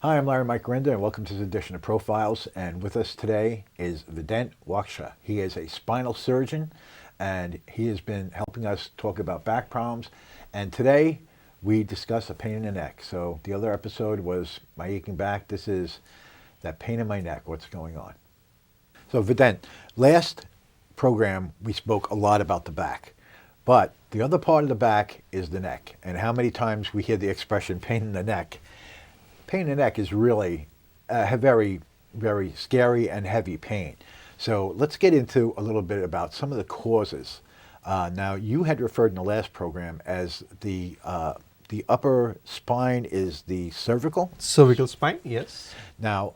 Hi, I'm Larry Mike Renda, and welcome to this edition of Profiles. And with us today is Vedant Vaksha. He is a spinal surgeon, and he has been helping us talk about back problems. And today we discuss a pain in the neck. So the other episode was my aching back. This is that pain in my neck. What's going on? So Vedant, last program we spoke a lot about the back, but the other part of the back is the neck. And how many times we hear the expression pain in the neck? Pain in the neck is really a very, very scary and heavy pain. So let's get into a little bit about some of the causes. Now, you had referred in the last program as the upper spine is the cervical. Cervical spine, yes. Now,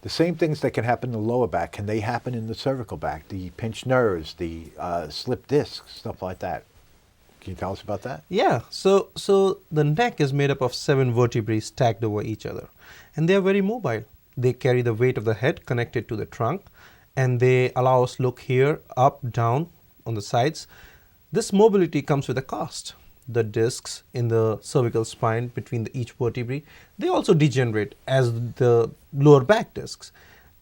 the same things that can happen in the lower back, can they happen in the cervical back? The pinched nerves, the slipped discs, stuff like that. Can you tell us about that? Yeah, so the neck is made up of 7 vertebrae stacked over each other, and they are very mobile. They carry the weight of the head connected to the trunk, and they allow us look here, up, down, on the sides. This mobility comes with a cost. The discs in the cervical spine between each vertebrae, they also degenerate as the lower back discs.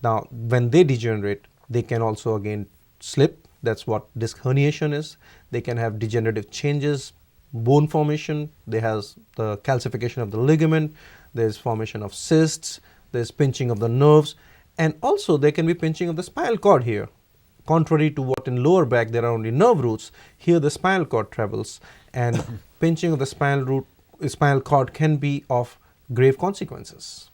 Now, when they degenerate, they can also again slip. That's what disc herniation is. They can have degenerative changes, bone formation. They have the calcification of the ligament. There's formation of cysts. There's pinching of the nerves. And also there can be pinching of the spinal cord here. Contrary to what in lower back there are only nerve roots, here the spinal cord travels. And pinching of the spinal cord can be of grave consequences.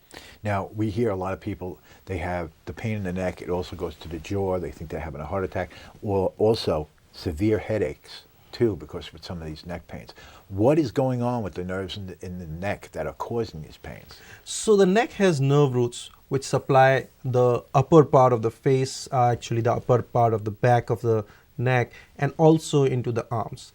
Now, we hear a lot of people, they have the pain in the neck, it also goes to the jaw, they think they're having a heart attack, or also severe headaches too, because with some of these neck pains. What is going on with the nerves in the neck that are causing these pains? So the neck has nerve roots which supply the upper part of the face, actually the upper part of the back of the neck, and also into the arms.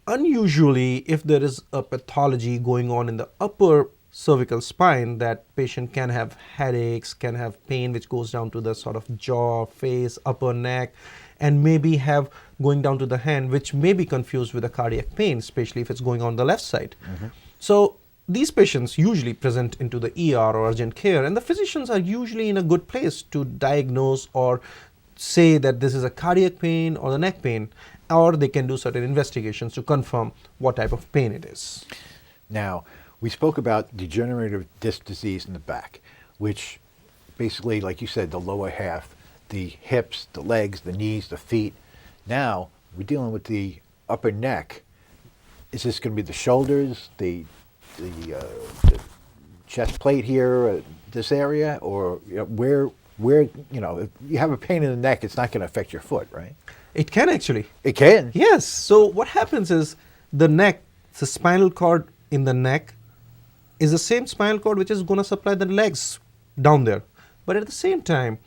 Unusually, if there is a pathology going on in the upper cervical spine, that patient can have headaches, can have pain which goes down to the sort of jaw, face, upper neck, and maybe have going down to the hand, which may be confused with a cardiac pain, especially if it's going on the left side. Mm-hmm. So these patients usually present into the ER or urgent care, and the physicians are usually in a good place to diagnose or say that this is a cardiac pain or the neck pain, or they can do certain investigations to confirm what type of pain it is. Now, we spoke about degenerative disc disease in the back, which basically, like you said, the lower half, the hips, the legs, the knees, the feet. Now, we're dealing with the upper neck. Is this going to be the shoulders, the chest plate here, this area, or where if you have a pain in the neck, it's not going to affect your foot, right? It can actually. It can? Yes. So what happens is the neck, the spinal cord in the neck is the same spinal cord which is going to supply the legs down there. But at the same time,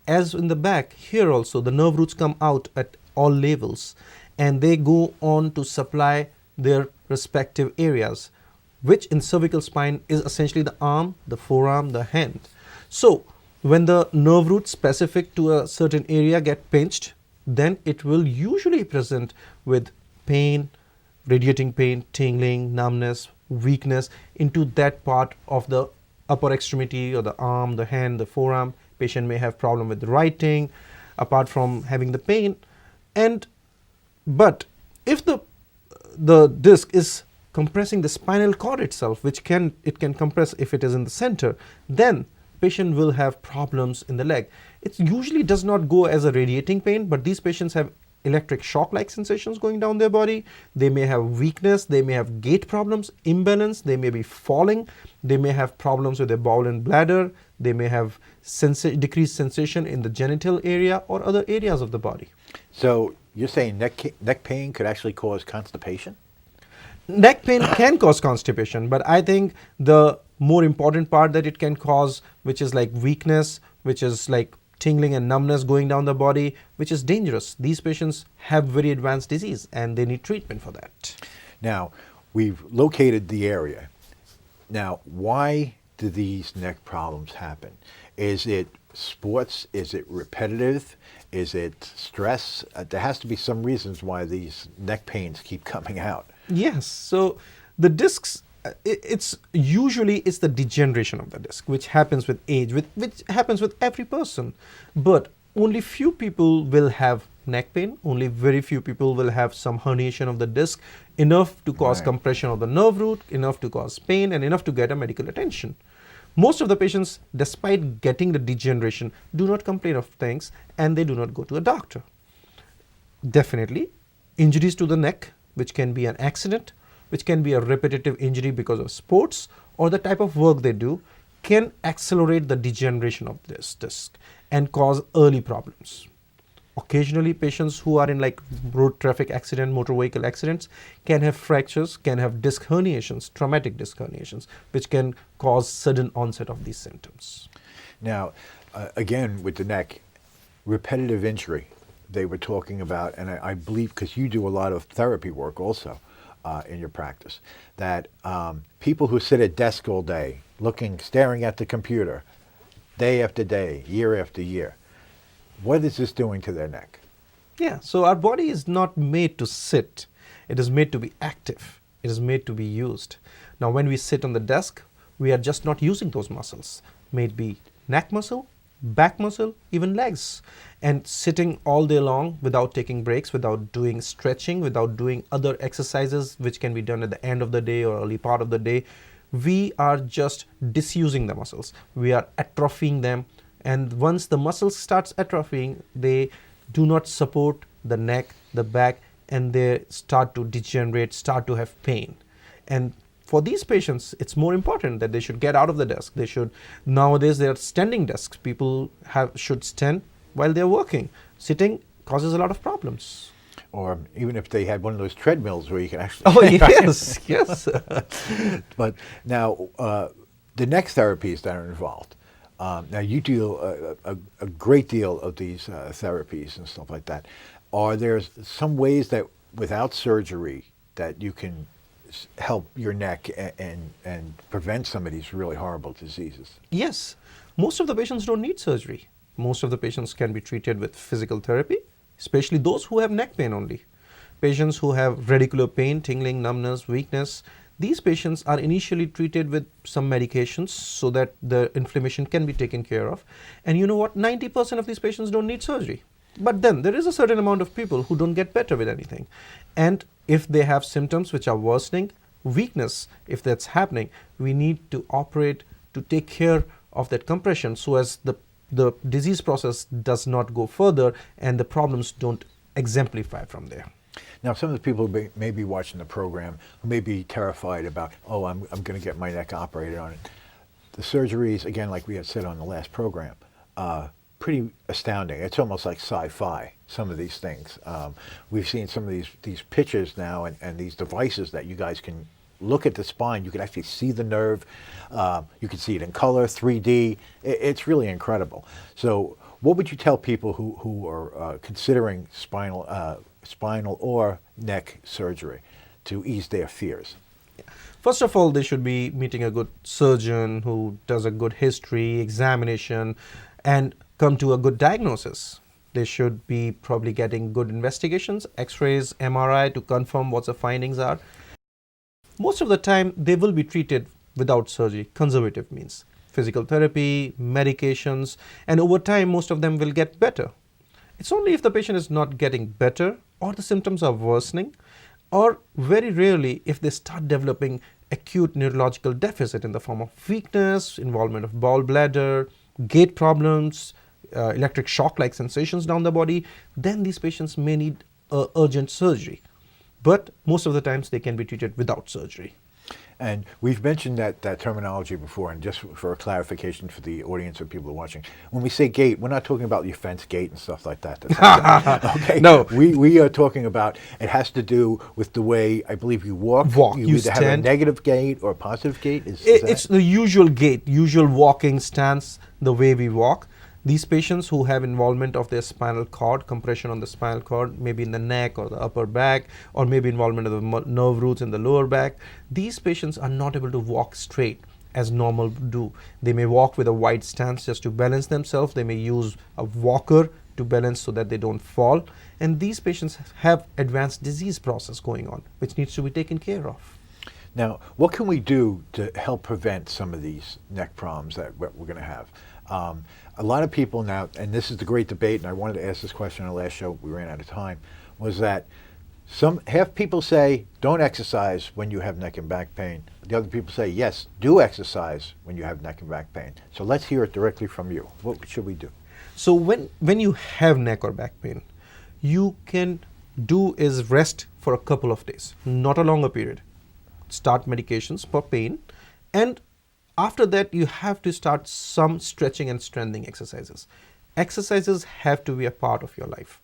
as in the back, here also the nerve roots come out at all levels, and they go on to supply their respective areas, which in cervical spine is essentially the arm, the forearm, the hand. So when the nerve roots specific to a certain area get pinched, then it will usually present with pain, radiating pain, tingling, numbness, weakness into that part of the upper extremity or the arm, the hand, the forearm. Patient may have problem with writing apart from having the pain. But if the disc is compressing the spinal cord itself, which can compress if it is in the center, then patient will have problems in the leg. It usually does not go as a radiating pain, but these patients have electric shock-like sensations going down their body. They may have weakness, they may have gait problems, imbalance, they may be falling, they may have problems with their bowel and bladder, they may have decreased sensation in the genital area or other areas of the body. So you're saying neck pain could actually cause constipation? Neck pain can cause constipation, but I think the more important part that it can cause, which is like weakness, which is like tingling and numbness going down the body, which is dangerous. These patients have very advanced disease and they need treatment for that. Now, we've located the area. Now, why do these neck problems happen? Is it sports? Is it repetitive? Is it stress? There has to be some reasons why these neck pains keep coming out. Yes. So the discs It's usually it's the degeneration of the disc, which happens with age, which happens with every person. But only few people will have neck pain. Only very few people will have some herniation of the disc, enough to cause Right. compression of the nerve root, enough to cause pain, and enough to get a medical attention. Most of the patients, despite getting the degeneration, do not complain of things, and they do not go to a doctor. Definitely, injuries to the neck, which can be an accident, which can be a repetitive injury because of sports or the type of work they do, can accelerate the degeneration of this disc and cause early problems. Occasionally, patients who are in like road traffic accident, motor vehicle accidents, can have fractures, can have disc herniations, traumatic disc herniations, which can cause sudden onset of these symptoms. Now, again, with the neck, repetitive injury, they were talking about, and I believe, because you do a lot of therapy work also in your practice, that people who sit at desk all day, staring at the computer, day after day, year after year, what is this doing to their neck? Yeah, so our body is not made to sit. It is made to be active. It is made to be used. Now, when we sit on the desk, we are just not using those muscles. May it be neck muscle, back muscle, even legs. And sitting all day long without taking breaks, without doing stretching, without doing other exercises which can be done at the end of the day or early part of the day, we are just disusing the muscles. We are atrophying them. And once the muscles starts atrophying, they do not support the neck, the back, and they start to degenerate, start to have pain. And for these patients, it's more important that they should get out of the desk. They should, nowadays there are standing desks. People should stand while they're working. Sitting causes a lot of problems. Or even if they had one of those treadmills where you can actually... Oh, yes, yes. But now, the neck therapies that are involved, now you do a great deal of these therapies and stuff like that. Are there some ways that without surgery that you can help your neck and prevent some of these really horrible diseases? Yes, most of the patients don't need surgery. Most of the patients can be treated with physical therapy, especially those who have neck pain only. Patients who have radicular pain, tingling, numbness, weakness, these patients are initially treated with some medications so that the inflammation can be taken care of. And you know what? 90% of these patients don't need surgery. But then there is a certain amount of people who don't get better with anything. And if they have symptoms which are worsening, weakness, if that's happening, we need to operate to take care of that compression so as the disease process does not go further and the problems don't exemplify from there. Now, some of the people who may be watching the program who may be terrified about, oh, I'm going to get my neck operated on it. The surgeries, again, like we had said on the last program, pretty astounding. It's almost like sci-fi, some of these things. We've seen some of these pictures now and these devices that you guys can look at the spine. You can actually see the nerve. You can see it in color, 3D. It's really incredible. So what would you tell people who are considering spinal or neck surgery to ease their fears? First of all, they should be meeting a good surgeon who does a good history, examination, and come to a good diagnosis. They should be probably getting good investigations, x-rays, MRI to confirm what the findings are. Most of the time, they will be treated without surgery, conservative means. Physical therapy, medications, and over time, most of them will get better. It's only if the patient is not getting better or the symptoms are worsening, or very rarely if they start developing acute neurological deficit in the form of weakness, involvement of bowel bladder, gait problems, electric shock-like sensations down the body, then these patients may need urgent surgery. But most of the times they can be treated without surgery. And we've mentioned that terminology before, and just for a clarification for the audience of people who are watching, when we say gait, we're not talking about the offense gait and stuff like that. Okay. No. We are talking about, it has to do with the way, I believe, you walk. You either stand. have a negative gait or a positive gait. It's the usual gait, usual walking stance, the way we walk. These patients who have involvement of their spinal cord, compression on the spinal cord, maybe in the neck or the upper back, or maybe involvement of the nerve roots in the lower back, these patients are not able to walk straight as normal do. They may walk with a wide stance just to balance themselves. They may use a walker to balance so that they don't fall. And these patients have advanced disease process going on, which needs to be taken care of. Now, what can we do to help prevent some of these neck problems that we're going to have? A lot of people now, and this is the great debate, and I wanted to ask this question on the last show, we ran out of time, was that half people say don't exercise when you have neck and back pain. The other people say yes, do exercise when you have neck and back pain. So let's hear it directly from you. What should we do? So when you have neck or back pain, you can do is rest for a couple of days, not a longer period. Start medications for pain, and after that you have to start some stretching and strengthening exercises. Exercises have to be a part of your life.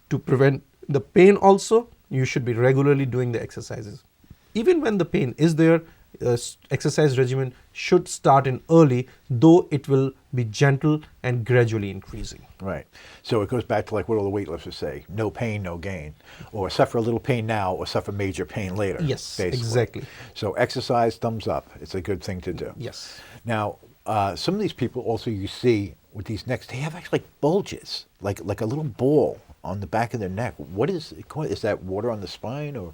To prevent the pain also, you should be regularly doing the exercises. Even when the pain is there, exercise regimen should start in early, though it will be gentle and gradually increasing. Right. So it goes back to like what all the weightlifters say, no pain, no gain. Or suffer a little pain now or suffer major pain later. Yes, basically. exactly. So exercise, thumbs up. It's a good thing to do. Yes. Now, some of these people also you see with these necks, they have actually like bulges, like a little ball on the back of their neck. What is that water on the spine or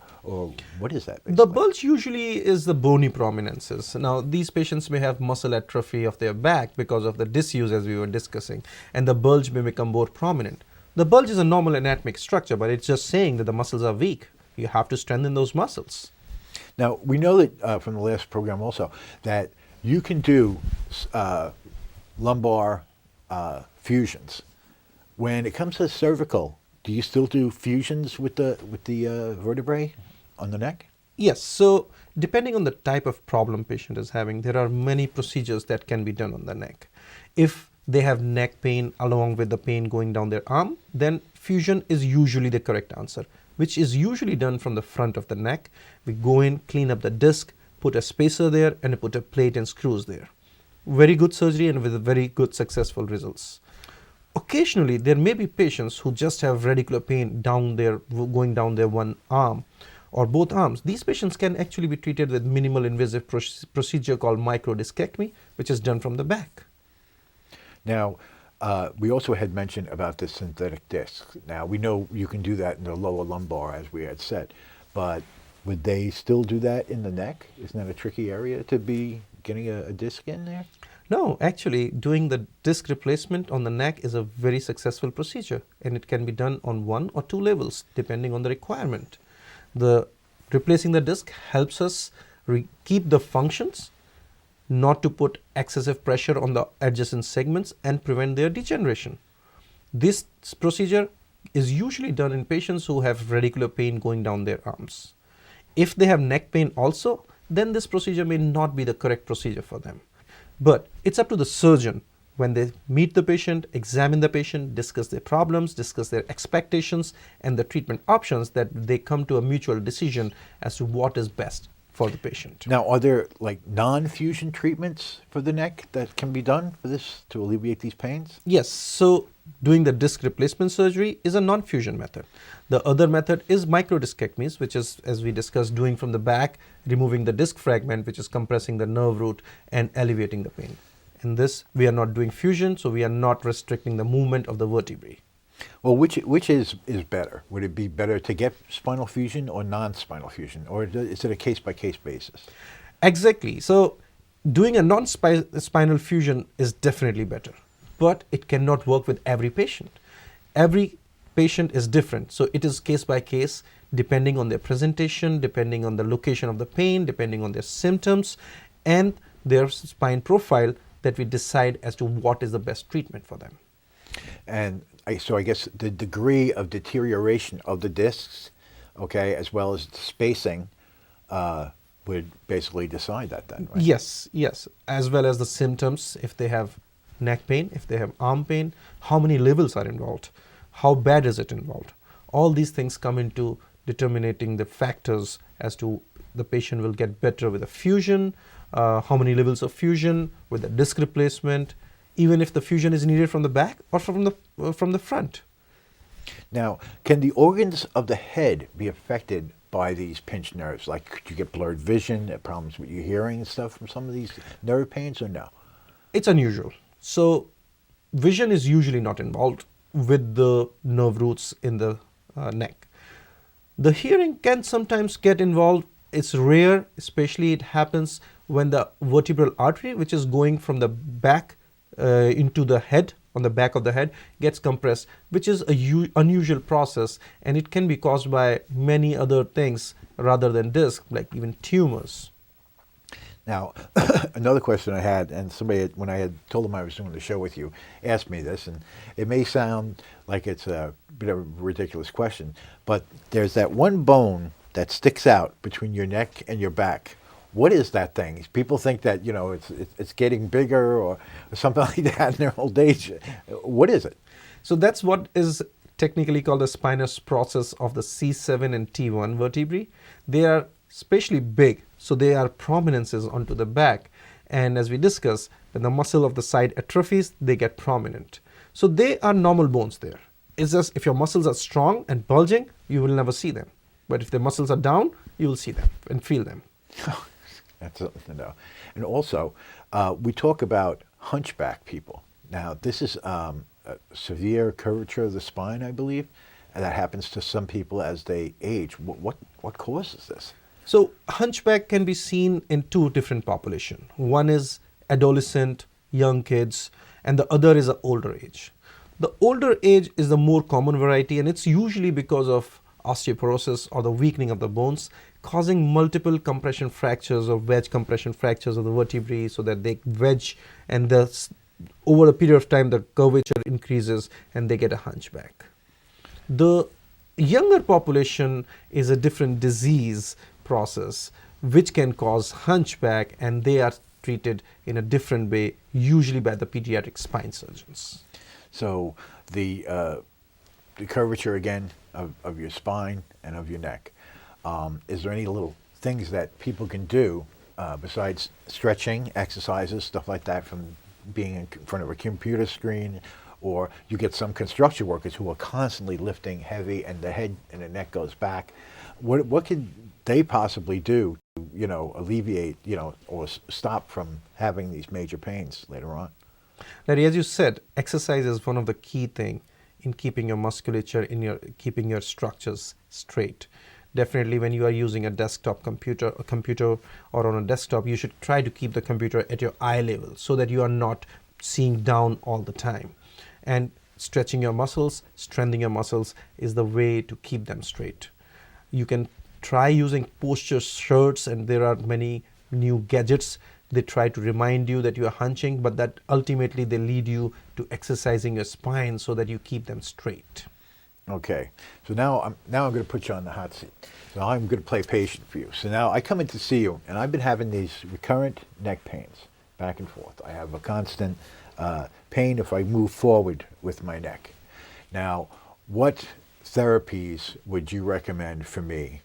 what is that basically? The bulge usually is the bony prominences. Now, these patients may have muscle atrophy of their back because of the disuse as we were discussing, and the bulge may become more prominent. The bulge is a normal anatomic structure, but it's just saying that the muscles are weak. You have to strengthen those muscles. Now, we know that from the last program also that you can do lumbar fusions. When it comes to cervical, do you still do fusions with the vertebrae on the neck? Yes. So depending on the type of problem patient is having, there are many procedures that can be done on the neck. If they have neck pain along with the pain going down their arm, then fusion is usually the correct answer, which is usually done from the front of the neck. We go in, clean up the disc, put a spacer there, and put a plate and screws there. Very good surgery and with very good successful results. Occasionally, there may be patients who just have radicular pain going down their one arm or both arms. These patients can actually be treated with minimal invasive procedure called microdiscectomy, which is done from the back. Now, we also had mentioned about the synthetic discs. Now, we know you can do that in the lower lumbar, as we had said, but would they still do that in the neck? Isn't that a tricky area to be getting a disc in there? No, actually, doing the disc replacement on the neck is a very successful procedure, and it can be done on 1 or 2 levels, depending on the requirement. Replacing the disc helps us keep the functions, not to put excessive pressure on the adjacent segments and prevent their degeneration. This procedure is usually done in patients who have radicular pain going down their arms. If they have neck pain also, then this procedure may not be the correct procedure for them. But it's up to the surgeon when they meet the patient, examine the patient, discuss their problems, discuss their expectations and the treatment options, that they come to a mutual decision as to what is best for the patient. Now, are there like non-fusion treatments for the neck that can be done for this to alleviate these pains? Yes, so doing the disc replacement surgery is a non-fusion method. The other method is microdiscectomies, which is, as we discussed, doing from the back, removing the disc fragment, which is compressing the nerve root and alleviating the pain. In this, we are not doing fusion, so we are not restricting the movement of the vertebrae. Well, which is better? Would it be better to get spinal fusion or non-spinal fusion, or is it a case-by-case basis? Exactly. So doing a non-spinal fusion is definitely better, but it cannot work with every patient. Every patient is different, so it is case by case, depending on their presentation, depending on the location of the pain, depending on their symptoms and their spine profile, that we decide as to what is the best treatment for them. And so I guess the degree of deterioration of the discs, okay, as well as the spacing, would basically decide that then, right? Yes, as well as the symptoms, if they have neck pain, if they have arm pain, how many levels are involved, how bad is it involved. All these things come into determining the factors as to the patient will get better with a fusion, how many levels of fusion, with a disc replacement, even if the fusion is needed from the back or from the front. Now, can the organs of the head be affected by these pinched nerves? Like, could you get blurred vision, problems with your hearing and stuff from some of these nerve pains, or no? It's unusual. So vision is usually not involved with the nerve roots in the neck. The hearing can sometimes get involved it's rare, especially it happens when the vertebral artery, which is going from the back into the head, on the back of the head, gets compressed, which is a unusual process, and it can be caused by many other things rather than disc, like even tumors. Now, another question I had, and somebody, when I had told them I was doing the show with you, asked me this, and it may sound like it's a bit of a ridiculous question, but there's that one bone that sticks out between your neck and your back. What is that thing? People think that, you know, it's getting bigger or something like that in their old age. What is it? So that's what is technically called the spinous process of the C7 and T1 vertebrae. They are especially big, so they are prominences onto the back. And as we discussed, when the muscle of the side atrophies, they get prominent. So they are normal bones there. It's just if your muscles are strong and bulging, you will never see them. But if the muscles are down, you will see them and feel them. That's something to know. And also, we talk about hunchback people. Now, this is a severe curvature of the spine, I believe, and that happens to some people as they age. What causes this? So hunchback can be seen in two different populations. One is adolescent, young kids, and the other is an older age. The older age is the more common variety, and it's usually because of osteoporosis or the weakening of the bones, causing multiple compression fractures or wedge compression fractures of the vertebrae, so that they wedge, and over a period of time the curvature increases and they get a hunchback. The younger population is a different disease process which can cause hunchback, and they are treated in a different way, usually by the pediatric spine surgeons. So the curvature again of your spine and of your neck. Is there any little things that people can do besides stretching, exercises, stuff like that, from being in front of a computer screen? Or you get some construction workers who are constantly lifting heavy and the head and the neck goes back. What could they possibly do to, you know, alleviate, you know, or stop from having these major pains later on? Larry, as you said, exercise is one of the key things in keeping your musculature, keeping your structures straight. Definitely when you are using a desktop computer, or on a desktop, you should try to keep the computer at your eye level so that you are not seeing down all the time. And stretching your muscles, strengthening your muscles is the way to keep them straight. You can try using posture shirts, and there are many new gadgets. They try to remind you that you are hunching, but that ultimately they lead you to exercising your spine so that you keep them straight. Okay, so now I'm going to put you on the hot seat. So I'm going to play patient for you. So now I come in to see you, and I've been having these recurrent neck pains back and forth. I have a constant pain if I move forward with my neck. Now, what therapies would you recommend for me?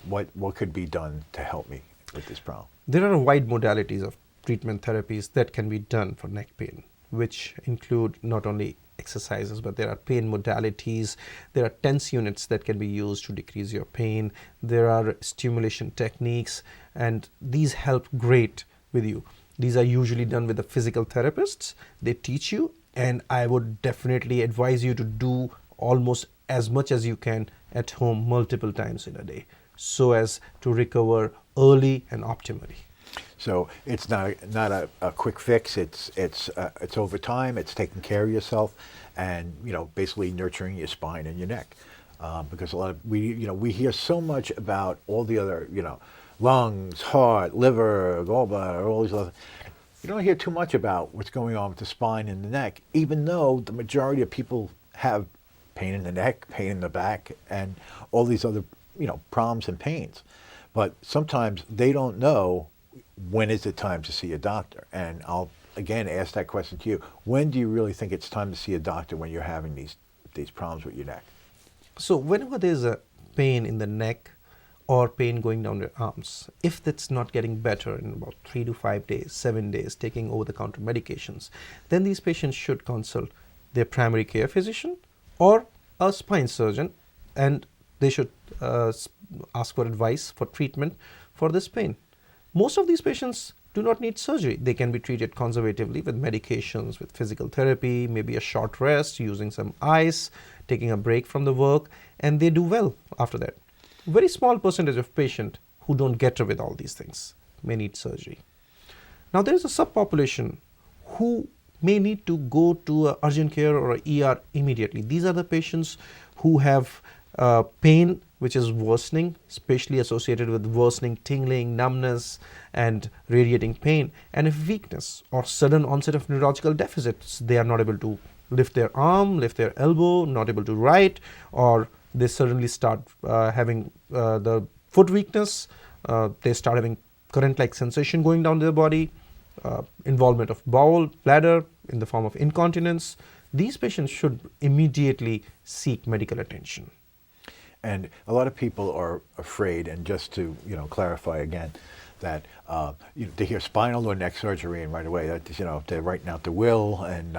What could be done to help me with this problem? There are wide modalities of treatment therapies that can be done for neck pain, which include not only exercises, but there are pain modalities. There are tense units that can be used to decrease your pain. There are stimulation techniques, and these help great with you. These are usually done with the physical therapists. They teach you, and I would definitely advise you to do almost as much as you can at home multiple times in a day, so as to recover early and optimally. So it's not a quick fix. It's over time. It's taking care of yourself, and basically nurturing your spine and your neck, because a lot of we hear so much about all the other lungs, heart, liver, gallbladder, all these other. You don't hear too much about what's going on with the spine and the neck, even though the majority of people have pain in the neck, pain in the back, and all these other problems and pains. But sometimes they don't know when is it time to see a doctor. And I'll again ask that question to you. When do you really think it's time to see a doctor when you're having these problems with your neck? So whenever there's a pain in the neck or pain going down your arms, if that's not getting better in about 3 to 5 days, 7 days, taking over-the-counter medications, then these patients should consult their primary care physician or a spine surgeon, and they should ask for advice for treatment for this pain. Most of these patients do not need surgery. They can be treated conservatively with medications, with physical therapy, maybe a short rest, using some ice, taking a break from the work, and they do well after that. Very small percentage of patients who don't get with all these things may need surgery. Now there is a subpopulation who may need to go to a urgent care or a ER immediately. These are the patients who have pain which is worsening, especially associated with worsening tingling, numbness and radiating pain, and if weakness or sudden onset of neurological deficits, they are not able to lift their arm, lift their elbow, not able to write, or they suddenly start having the foot weakness, they start having current-like sensation going down their body, involvement of bowel, bladder in the form of incontinence. These patients should immediately seek medical attention. And a lot of people are afraid, and just to clarify again, that they hear spinal or neck surgery and right away that they're writing out the will and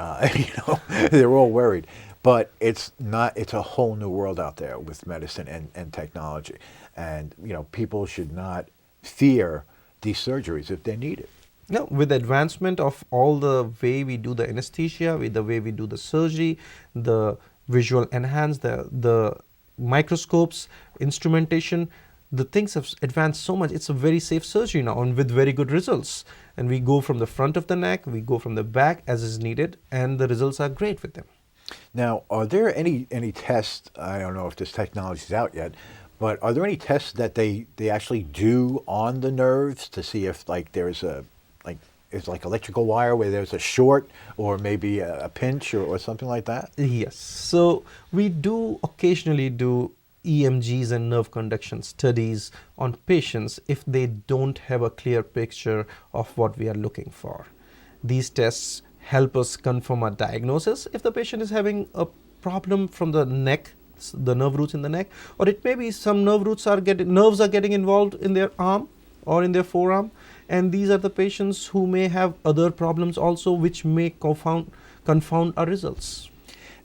they're all worried. But it's not. It's a whole new world out there with medicine and technology, and people should not fear these surgeries if they need it. No, with the advancement of all the way we do the anesthesia, with the way we do the surgery, the visual enhance, the microscopes, instrumentation, the things have advanced so much. It's a very safe surgery now and with very good results. And we go from the front of the neck, we go from the back as is needed, and the results are great with them. Now, are there any tests, I don't know if this technology is out yet, but are there any tests that they actually do on the nerves to see if there's electrical wire where there's a short or maybe a pinch or something like that? Yes. So we do occasionally do EMGs and nerve conduction studies on patients if they don't have a clear picture of what we are looking for. These tests help us confirm a diagnosis if the patient is having a problem from the neck, the nerve roots in the neck, or it may be some nerves are getting involved in their arm or in their forearm, and these are the patients who may have other problems also which may confound our results.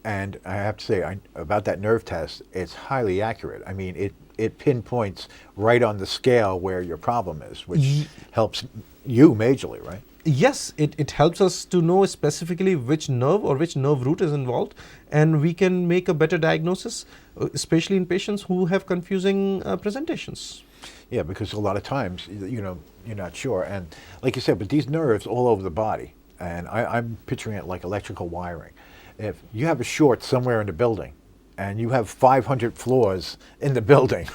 And I have to say about that nerve test, it's highly accurate. I mean, it pinpoints right on the scale where your problem is, which helps you majorly, right? Yes, it helps us to know specifically which nerve or which nerve root is involved, and we can make a better diagnosis, especially in patients who have confusing presentations. Yeah, because a lot of times, you're not sure. And like you said, but these nerves all over the body, and I'm picturing it like electrical wiring. If you have a short somewhere in the building, and you have 500 floors in the building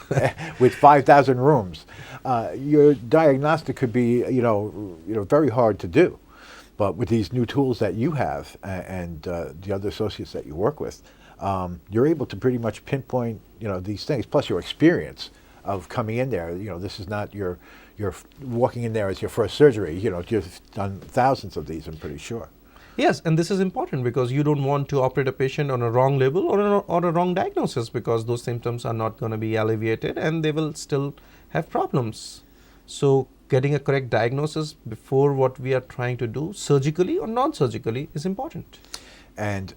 with 5,000 rooms, your diagnostic could be, very hard to do. But with these new tools that you have and the other associates that you work with, you're able to pretty much pinpoint, these things. Plus your experience of coming in there. This is not you're walking in there as your first surgery. You've done thousands of these, I'm pretty sure. Yes, and this is important because you don't want to operate a patient on a wrong label or a wrong diagnosis, because those symptoms are not going to be alleviated and they will still have problems. So getting a correct diagnosis before what we are trying to do, surgically or non-surgically, is important. And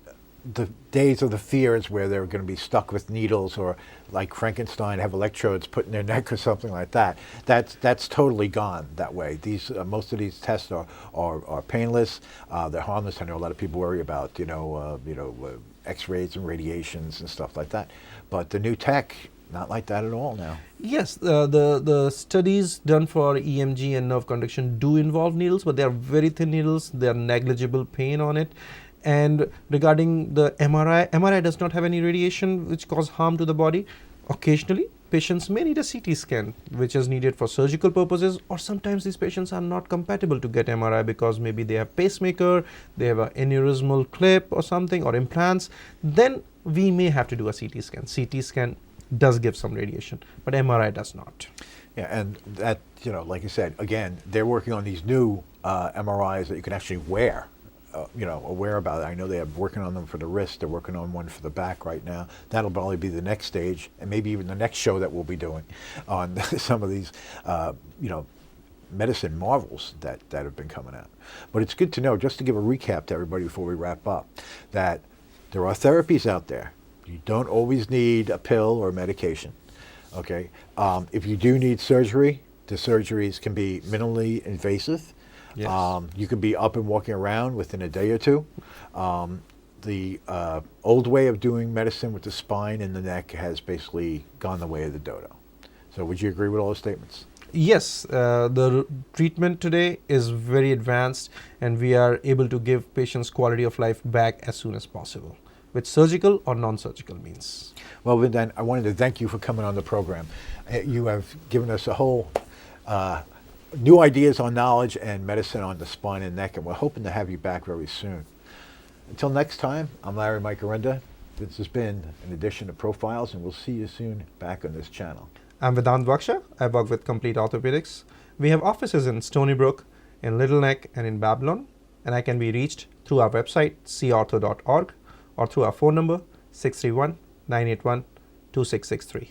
the days of the fears where they're going to be stuck with needles or like Frankenstein have electrodes put in their neck or something like that, that's totally gone that way. These most of these tests are painless, they're harmless. I know a lot of people worry about x-rays and radiations and stuff like that, but the new tech, not like that at all now. Yes, the studies done for EMG and nerve conduction do involve needles, but they are very thin needles. They are negligible pain on it. And regarding the MRI does not have any radiation which cause harm to the body. Occasionally, patients may need a CT scan, which is needed for surgical purposes, or sometimes these patients are not compatible to get MRI because maybe they have pacemaker, they have an aneurysmal clip or something, or implants. Then we may have to do a CT scan. CT scan does give some radiation, but MRI does not. Yeah, and that, like you said, again, they're working on these new MRIs that you can actually wear. Aware about it. I know they are working on them for the wrist. They're working on one for the back right now. That'll probably be the next stage, and maybe even the next show that we'll be doing on some of these, medicine marvels that have been coming out. But it's good to know, just to give a recap to everybody before we wrap up, that there are therapies out there. You don't always need a pill or medication. Okay, if you do need surgery, the surgeries can be minimally invasive. Yes. You could be up and walking around within a day or two. The old way of doing medicine with the spine and the neck has basically gone the way of the dodo. So would you agree with all those statements? Yes, the treatment today is very advanced, and we are able to give patients quality of life back as soon as possible with surgical or non-surgical means. Well, Vedant, I wanted to thank you for coming on the program. You have given us a whole new ideas on knowledge and medicine on the spine and neck, and we're hoping to have you back very soon. Until next time, I'm Larry Mike Arenda. This has been an edition of Profiles, and we'll see you soon back on this channel. I'm Vedant Vaksha. I work with Complete Orthopedics. We have offices in Stony Brook, in Little Neck, and in Babylon, and I can be reached through our website, cortho.org, or through our phone number, 631-981-2663.